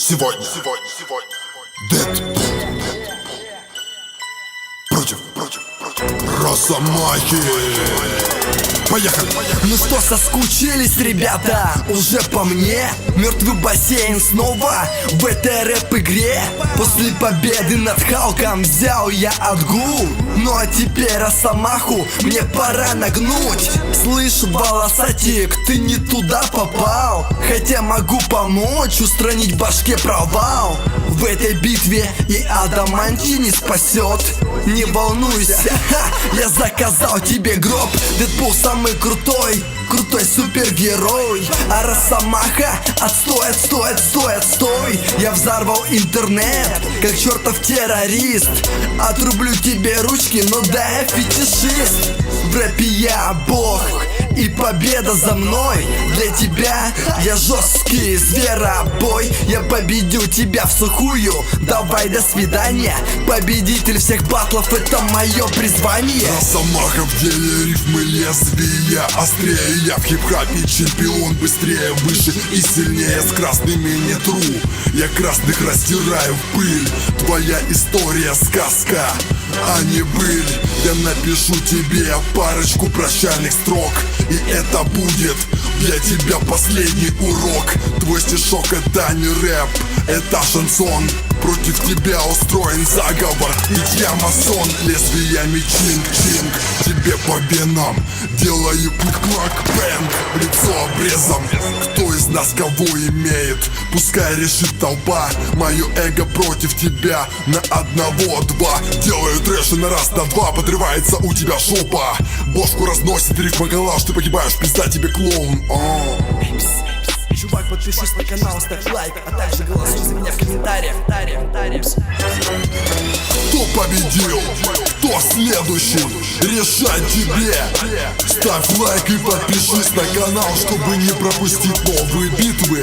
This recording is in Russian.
Сегодня Дэд против Росомахи. Поехали! Ну что, соскучились, ребята? Уже по мне? Мертвый бассейн снова в этой рэп-игре. После победы над Халком взял я отгул. Ну а теперь Росомаху мне пора нагнуть. Слышь, волосатик, ты не туда попал. Хотя могу помочь устранить в башке провал. В этой битве и адамантий не спасет. Не волнуйся, я заказал тебе гроб. Дэдпул самый крутой супергерой. А Росомаха, отстой. Я взорвал интернет, как чертов террорист. Отрублю тебе ручки, но да, я фетишист. В рэпе я бог, и победа за мной. Для тебя я жесткий зверобой. Я победю тебя в сухую, давай до свидания. Победитель всех батлов, это мое призвание. Росомаха в деле рифмы, лезвия острее. Я в хип-хапе чемпион, быстрее, выше и сильнее. С красными не тру, я красных растираю в пыль. Твоя история сказка, а не быль. Я напишу тебе парочку прощальных строк, и это будет для тебя последний урок. Твой стишок это не рэп, это шансон. Против тебя устроен заговор, ведь я масон. Лезвиями чинг-чинг, тебе по венам делаю клак-бэнг. Лицо обрезом, кто из нас кого имеет, пускай решит толпа. Мое эго против тебя на одного-два. Делаю трэш и на раз, на два подрывается у тебя жопа. Бошку разносит рифма коллаж, ты погибаешь, пизда тебе клоун. Чувак, подпишись на канал, ставь лайк, а также голосуй за меня в комментариях. Кто победил? Кто следующий? Решать тебе. Ставь лайк и подпишись на канал, чтобы не пропустить новые битвы.